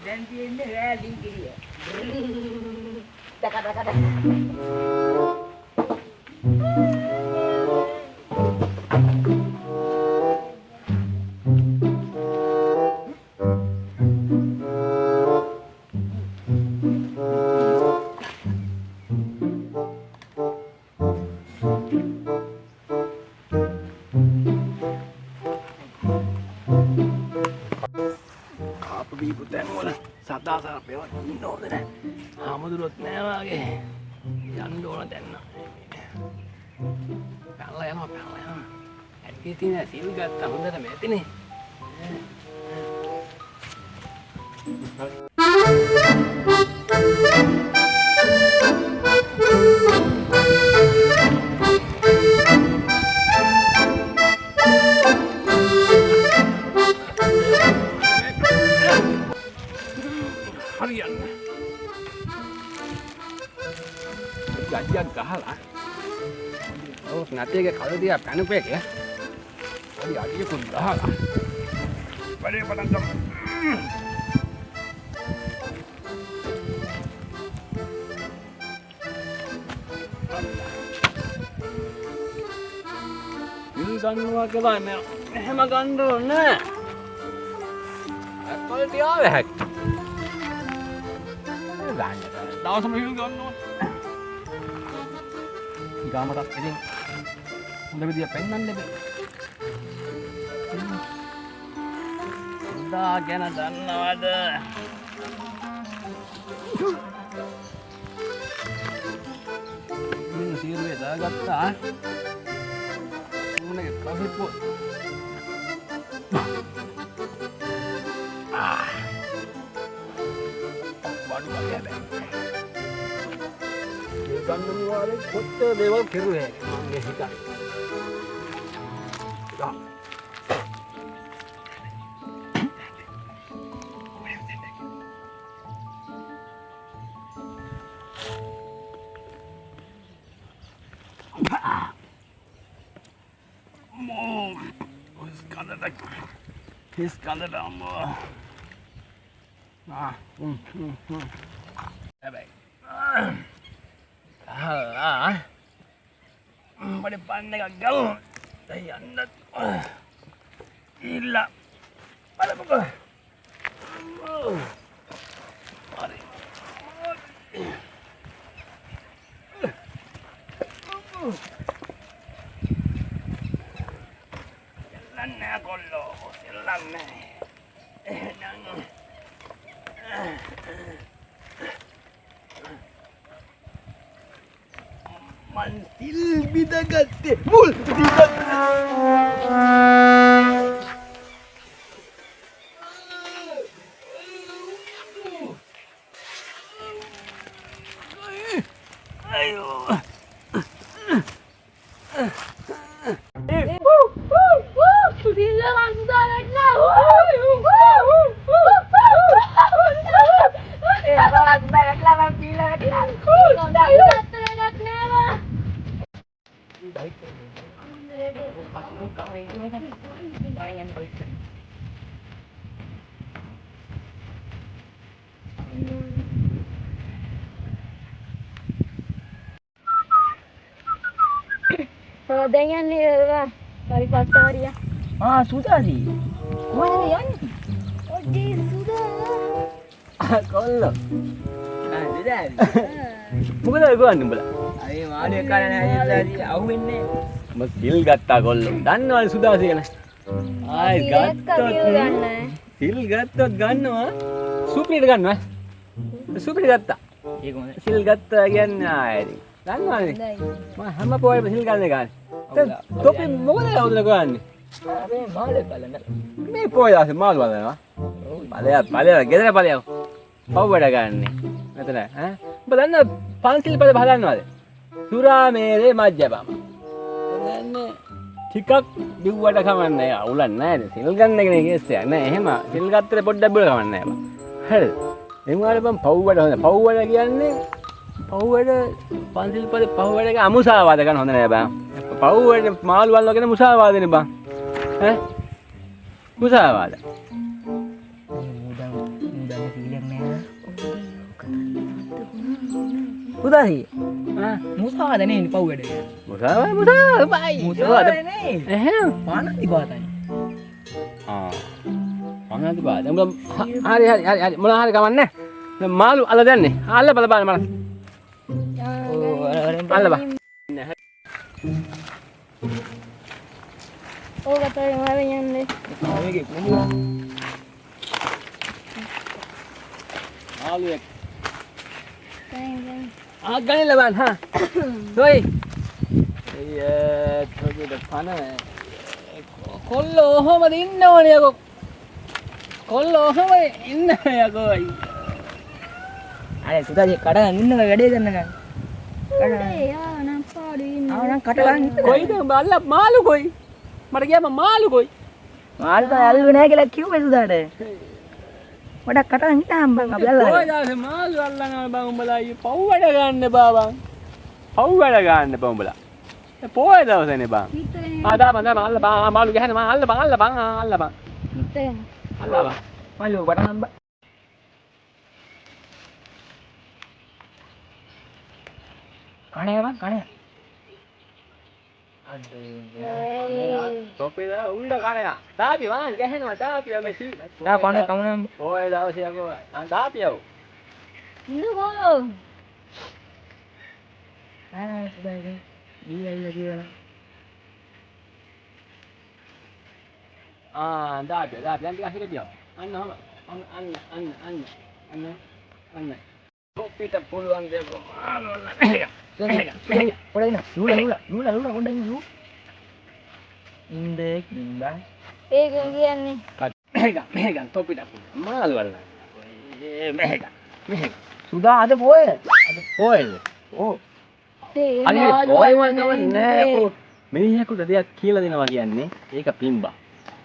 දැන් තියෙන්නේ රෑලින් කිරිය. දක. සතා සර්පයවත් ඉන්න ඕද නැහැ. හාමුදුරුවොත් නෑ වාගේ. යන්න ඕන දැන් නම්. පැනලා යනවා. ඇත්තේ තියෙන සිල් ගත්ත හොඳටම ඇතිනේ. හරියන්නේ. ගජ්ජක් ගහලා. ඔව් නැතේක කල දිහා පැනපේක. හරි අඩියකුත් ගහලා. වැඩේ පටන් ගමු. ඉල් ගන්නවා කියලා මම එහෙම ගන්න ඕනේ. අක්කල් තියාවේ හැක්. දවසම හිල් ගන්නවා. ගාමටත් ඉතින් හොඳ විදිය පෙන්වන්න බෑ. උදා ගැන දන්නවද? මින් සීරුවේ දාගත්තා. උනේ කහිප්පෝ. බඩු වගේ බෑ. ගන්නම වාලේ කොච්චර දේවල් කෙරුවේ මම හිතා. His color ammo. Baik. Pada pandai gagal. Saya andat. Gila. Pada buka. Mari. Jalan na kolo. Jalan na. Mansil bidagatte mul ayo දැන් යන්නේ හරි පස්තවරියා. සුදාදී. කොහෙද යන්නේ? ඔඩේ සුදා. කොල්ලෝ. සුදාදී. මොකද ගොන්නේ උඹලා? අනේ මානේ කරන හැදිලාදී අහුවෙන්නේ. මම සිල් ගත්තා කොල්ලෝ. දන්නවද සුදාසි ගැන? ආයි ගත්තොත් සිල් ගත්තොත් ගන්නවා. සුපිරිට ගන්නවා. සුපිරිට ගත්තා. ඒක මොකද? සිල් ගත්තා කියන්නේ ආයි. දන්නවද? මම හැම පොයෙම සිල් ගන්න ගානේ. තොපි මොකද යවුද ගන්නේ? මේ මාළේ බලන්න. මේ පොය ආසේ මාළු බලනවා. බලය ගෙදර බලය. පව් වැඩ ගන්නේ. මෙතන ඈ. ඔබ දන්න පන්සිල් පද බලන්නවද? සුරාමේරේ මජ්ජපම. දන්නේ ටිකක් දිව්වට කමන්නේ. අවුලක් නැහැ. සිල් ගන්න එක නේ කේස් එකක් නෑ. එහෙම සිල් ගත්තට පොඩ්ඩක් බල කමන්නේ නැහැ. හරිද? එම් වල බම් පව් වැඩ හොඳ. පව් වැඩ කියන්නේ පව් වැඩ පන්සිල් පද පව් වැඩ එක අමුසාවාද ගන්න හොඳ නෑ බං. පව් වැඩ මාළු වල්නවා කියන මුසාවාදනේ බං. ඈ මුසාවාද. මුදන් සිල් පුදාහි. ආ මුසාවද නේ පව් වැඩ. මුසාව බයි. මුසාවද නේ. එහෙනම් පානති බාතයි. මොනවද බාද? උඹ හරි මොනවා හරි කවන්නේ. දැන් මාළු අල්ල දැන්නේ. අල්ල බලන්න මම. අල්ල බා. ඕක තමයි මම යන්නේ. මේකේ කුඹුර. මාළු එක්. දැන් ගණන් ලබන්න හා. සොයි. තොගේද පන කොල්ලෝ ඔහොමද ඉන්න ඕනේ යකෝ. කොල්ලෝ ඔහොම ඉන්න යකෝ. අනේ සුදාගේ කඩන් ඉන්න වැඩේ කරන්න ගන්න. යා නම් පාඩු ඉන්න. ආවනම් කටලන් කොයිද උඹ අල්ල මාළු කොයි? මට ගියාම මාළු කොයි? මාල්ප ඇල්ලුවේ නැහැ කියලා කිව්වේ සුදාට. වඩා කටන් හිටාම් බං අපි අල්ලලා. ඔය දාසේ මාළු අල්ලනවා බං උඹලා අයියෝ පව් වැඩ ගන්න බං. පව් වැඩ ගන්න බං උඹලා. ඒ පොයේ දවසනේ බං. හිතේ දාපන් අල්ල බං මාළු ගහන මං අල්ල බං හිතේ අල්ල බං. මල්ලෝ වඩා නම් කණේ බං කණේ. තොපේදා උණ්ඩ කණයා. තාපි වාන් ගහනවා තාපි මේ සී. නා කණේ කමනම් ඔය දවසේ යකෝ තාපියව. ඉන්නකෝ. ආ සුදාගේ ගියයිලා කියලා. තාපිය දැන් ටිකක් හිටියෝ. අන්න තොපිට පුළුවන් දෙයක් පොඩින නූල කොණ්ඩේ නූ. ඉන්දේ කින්දා. ඒක කියන්නේ මේක තොපිට මාළු වල. මේක සුදා අද පොයේ. පොයද? ඕ. ඒ අනේ පොය වන්නවන්නේ නෑ. මිනිහෙකුට දෙයක් කියලා දෙනවා කියන්නේ ඒක පිම්බා.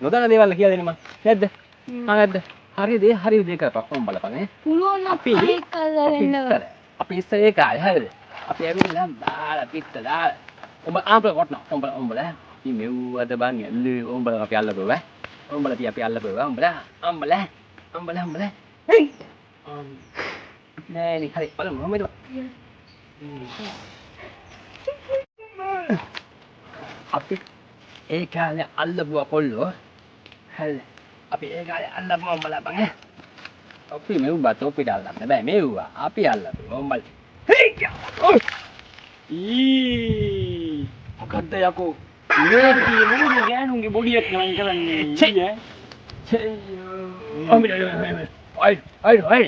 නොදන්න දේවල් කියලා දෙන්න මං. නැද්ද? නැද්ද? හරි දේ කරපන් උඹ බලපන් ඈ. පුළුවන් නම් අපි ඒක කරන්න. අපි ඉස්සර ඒක ආයි හරිද? අපි ඇවිල්ලා බාලා පිට දාලා උඹ ආම්පල කොටන උඹලා අපි මෙව්වද බං ඇල්ලුවේ උඹලා අපි අල්ලපුවා. උඹලා අපි අල්ලපුවා උඹලා. හේ. නෑ නේ හරි බලමු මොකද? අපි ඒ කාලේ අල්ලපුවා කොල්ලෝ. හරි. අපි ඒ කාලේ අල්ලපුවා උඹලා බං ඈ. අපි මෙව්වා තොපිට අල්ලන්න බෑ මෙව්වා. අපි අල්ලපුවා උඹලා. මොකද්ද යකෝ මේකේ මොකද ගෑනුන්ගේ බොඩියක් ගමන් කරන්නේ අය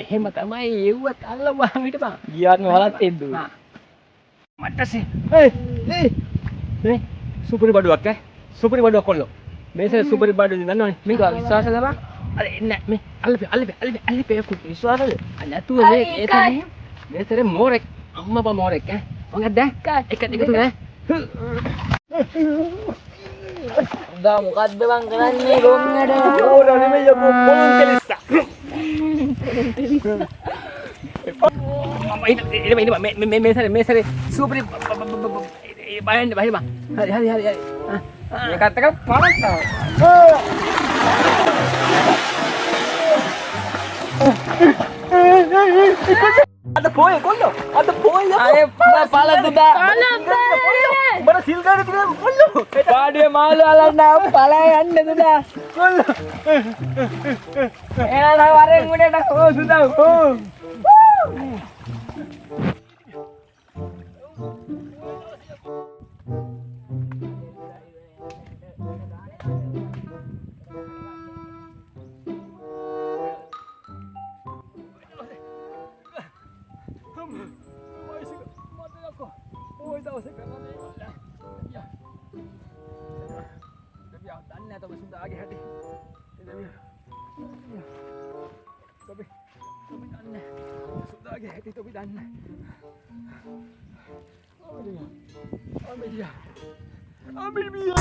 එහෙම තමයි එව්වත් අල්ලවම හිටපන් ගියාත්ම වලත් එද්දු. මට්ටසේ සුපරි බඩුවක් සුපරි බඩුවක් කොල්ලෝ මේසේ සුපරි බඩුව දන්නවනේ මේක විශ්වාසද බං? අර එන්නේ මේ අල්ලපේ විශ්වාසද? නැතුව මේ මේතරේ මෝරෙක් අම්මපා මෝරෙක් මම දැක්කා එක තුනේ උදා මොකද්ද බං කරන්නේ ගොම්නඩ? ඕන නෙමෙයි යකෝ පොලොන් කෙලිස්සා මම මේසරේ සුපරි බයන්න බයි බං හරි මේකත් එක පරක්තා. අද පොයේ කොල්ලෝ අද පොයේ අය පළතුදා. උඹට සිල් ගන්න තියෙන කොල්ලෝ පාඩියේ මාළු අලන්න පළය යන්න දුදා. කොල්ලෝ එනනම් වරෙන් උඩට ඕ සුදා ඕ. Sudah hati tu bidan. Ambil dia. Ambil dia.